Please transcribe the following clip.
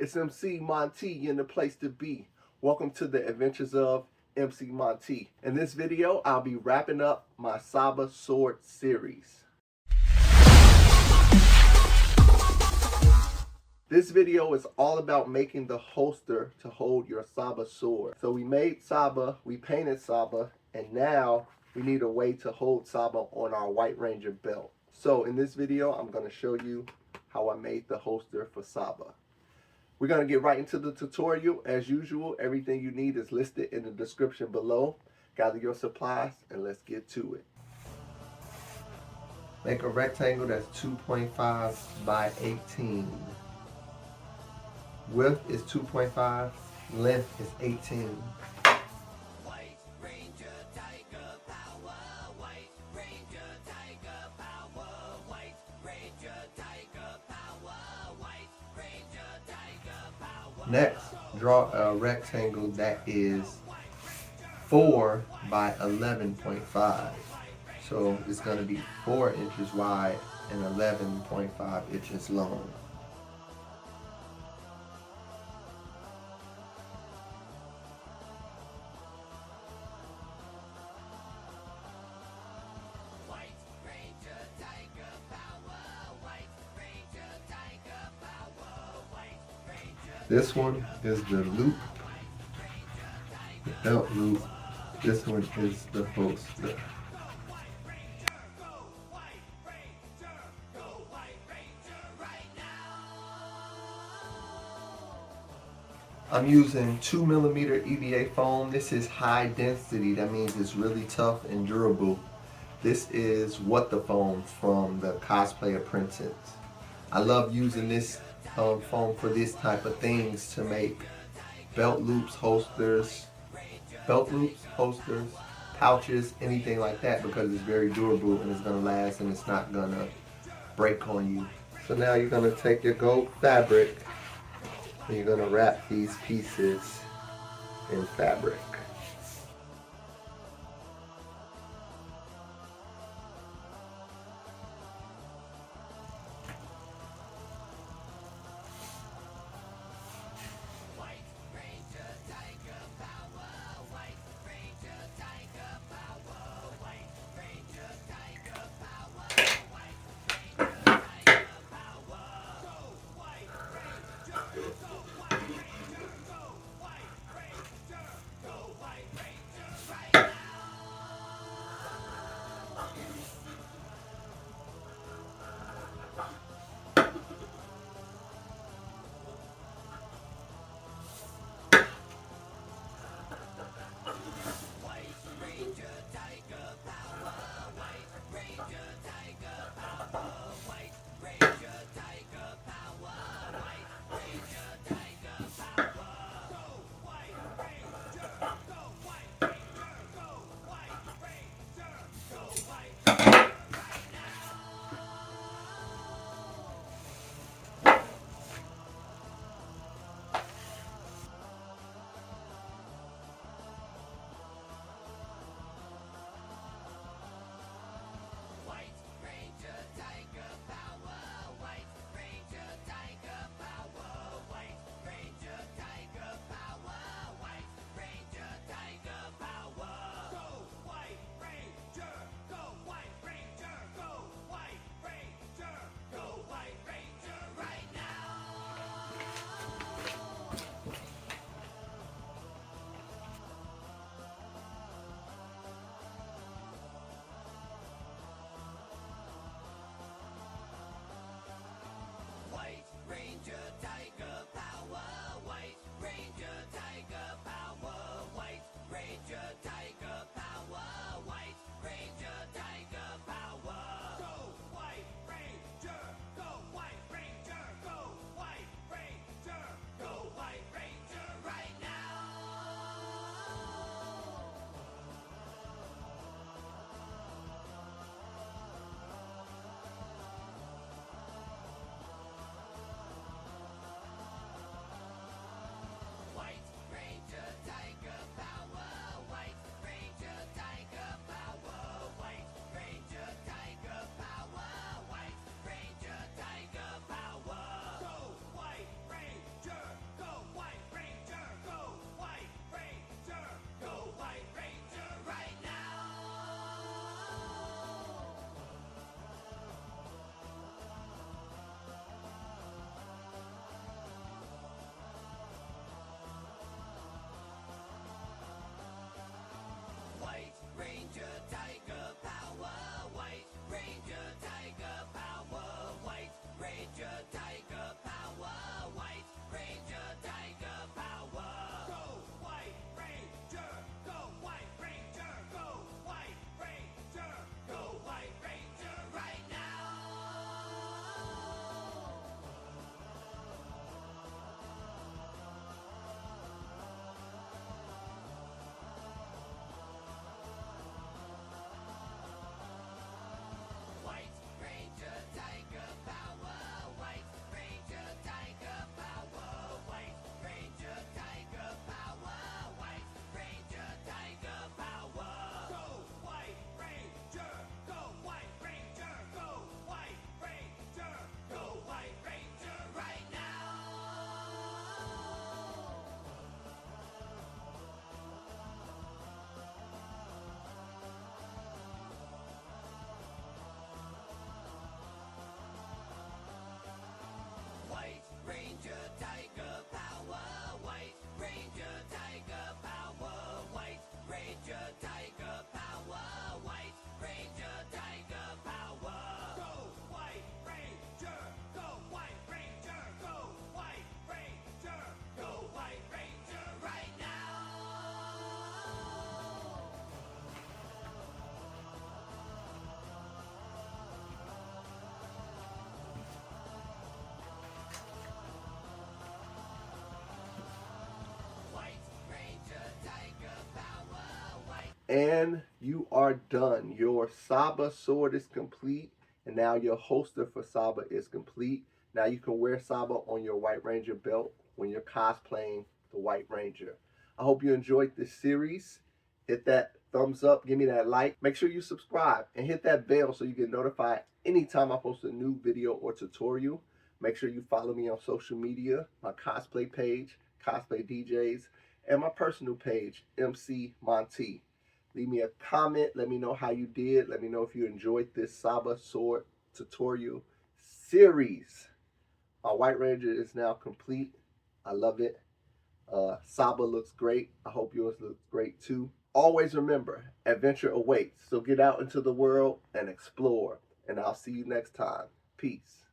It's MC Monte in the place to be. Welcome to the adventures of MC Monte. In this video, I'll be wrapping up my Saba Sword series. This video is all about making the holster to hold your Saba sword. So we made Saba, we painted Saba, and now we need a way to hold Saba on our White Ranger belt. So in this video, I'm going to show you how I made the holster for Saba. We're going to get right into the tutorial. As usual, everything you need is listed in the description below. Gather your supplies and let's get to it. Make a rectangle that's 2.5 by 18. Width is 2.5, length is 18. White Ranger Tiger Power, White Ranger Tiger Power, White Ranger Tiger Power, White Ranger Tiger Power. Next, draw a rectangle that is 4 by 11.5. So it's going to be 4 inches wide and 11.5 inches long. This one is the loop, the belt loop. This one is the holster. I'm using 2mm EVA foam. This is high density. That means it's really tough and durable. This is what the foam from the Cosplay apprentice. I love using this foam for this type of things to make belt loops, holsters, pouches, anything like that, because it's very durable and it's going to last and it's not going to break on you. So now you're going to take your gold fabric and you're going to wrap these pieces in fabric. And you are done. Your Saba sword is complete, and now your holster for Saba is complete. Now you can wear Saba on your White Ranger belt when you're cosplaying the White Ranger. I hope you enjoyed this series. Hit that thumbs up, give me that like. Make sure you subscribe and hit that bell so you get notified anytime I post a new video or tutorial. Make sure you follow me on social media, my cosplay page, Cosplay DJs, and my personal page, Emcee Monte. Leave me a comment. Let me know how you did. Let me know if you enjoyed this Saba Sword tutorial series. My White Ranger is now complete. I love it. Saba looks great. I hope yours looks great too. Always remember, adventure awaits. So get out into the world and explore. And I'll see you next time. Peace.